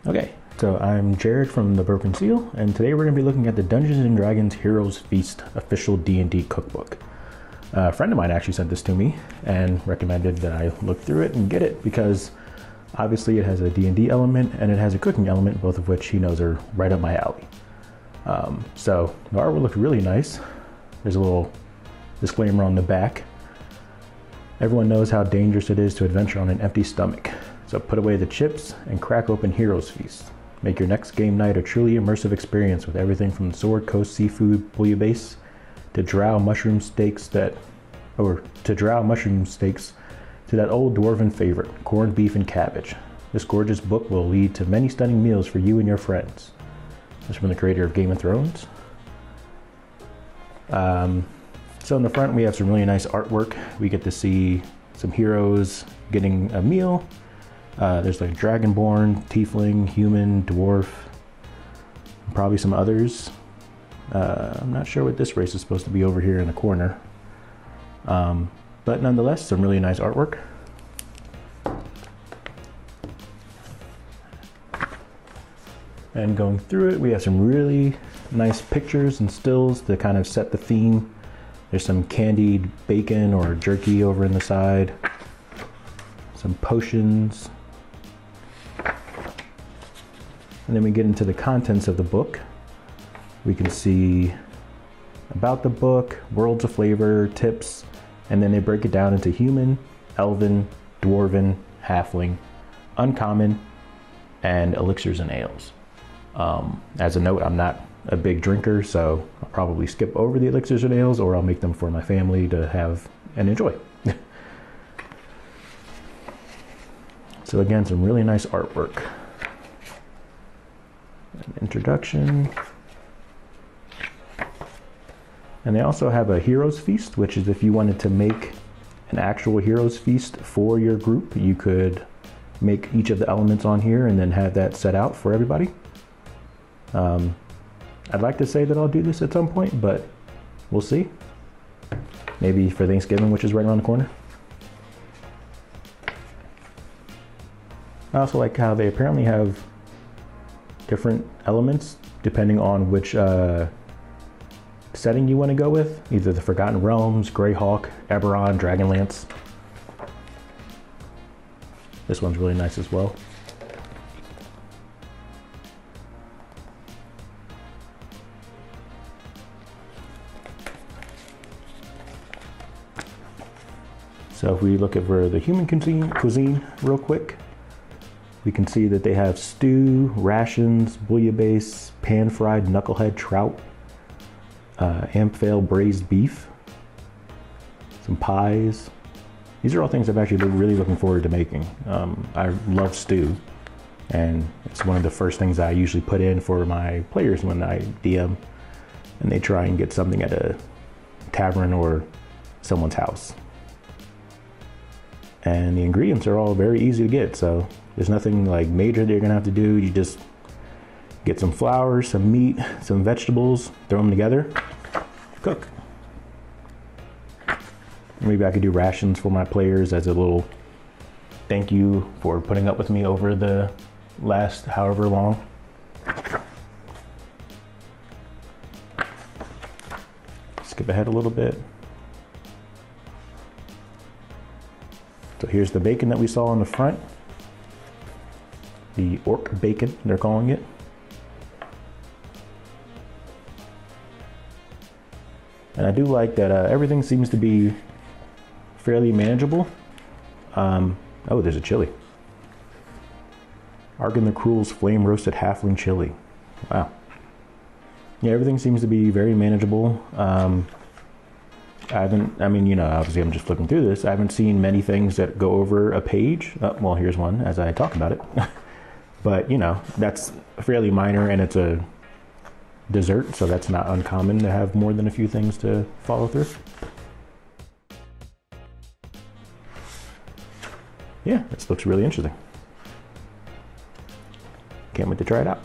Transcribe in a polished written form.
Okay, so I'm Jared from the Broken Seal, and today we're going to be looking at the Dungeons & Dragons Heroes Feast official D&D cookbook. A friend of mine actually sent this to me and recommended that I look through it and get it because obviously it has a D&D element and it has a cooking element, both of which he knows are right up my alley. So the artwork looked really nice. There's a little disclaimer on the back. Everyone knows how dangerous it is to adventure on an empty stomach. So put away the chips and crack open Heroes Feast. Make your next game night a truly immersive experience with everything from Sword Coast seafood bouillabaisse to Drow mushroom steaks to that old dwarven favorite, corned beef and cabbage. This gorgeous book will lead to many stunning meals for you and your friends. This is from the creator of Game of Thrones. So in the front we have some really nice artwork. We get to see some heroes getting a meal. There's like dragonborn, tiefling, human, dwarf, and probably some others. I'm not sure what this race is supposed to be over here in the corner. But nonetheless, some really nice artwork. And going through it, we have some really nice pictures and stills to kind of set the theme. There's some candied bacon or jerky over in the side. Some potions. And then we get into the contents of the book. We can see about the book, worlds of flavor, tips, and then they break it down into human, elven, dwarven, halfling, uncommon, and elixirs and ales. As a note, I'm not a big drinker, so I'll probably skip over the elixirs and ales, or I'll make them for my family to have and enjoy. So again, some really nice artwork. An introduction. And they also have a Heroes Feast, which is if you wanted to make an actual Heroes Feast for your group, you could make each of the elements on here and then have that set out for everybody. I'd like to say that I'll do this at some point, but we'll see. Maybe for Thanksgiving, which is right around the corner. I also like how they apparently have different elements depending on which setting you want to go with. Either the Forgotten Realms, Greyhawk, Eberron, Dragonlance. This one's really nice as well. So if we look at the human cuisine real quick, we can see that they have stew, rations, bouillabaisse, pan-fried knucklehead trout, amphail braised beef, some pies. These are all things I've actually been really looking forward to making. I love stew, and it's one of the first things I usually put in for my players when I DM, and they try and get something at a tavern or someone's house. And the ingredients are all very easy to get, so there's nothing like major that you're gonna have to do. You just get some flour, some meat, some vegetables, throw them together, cook. Maybe I could do rations for my players as a little thank you for putting up with me over the last however long. Skip ahead a little bit. So here's the bacon that we saw on the front. The Orc Bacon, they're calling it. And I do like that everything seems to be fairly manageable. Oh, there's a chili. Argon the Cruel's flame roasted halfling chili. Wow. Yeah, everything seems to be very manageable. Obviously I'm just flipping through this. I haven't seen many things that go over a page. Well, here's one as I talk about it. But, that's fairly minor and it's a dessert, so that's not uncommon to have more than a few things to follow through. Yeah, this looks really interesting. Can't wait to try it out.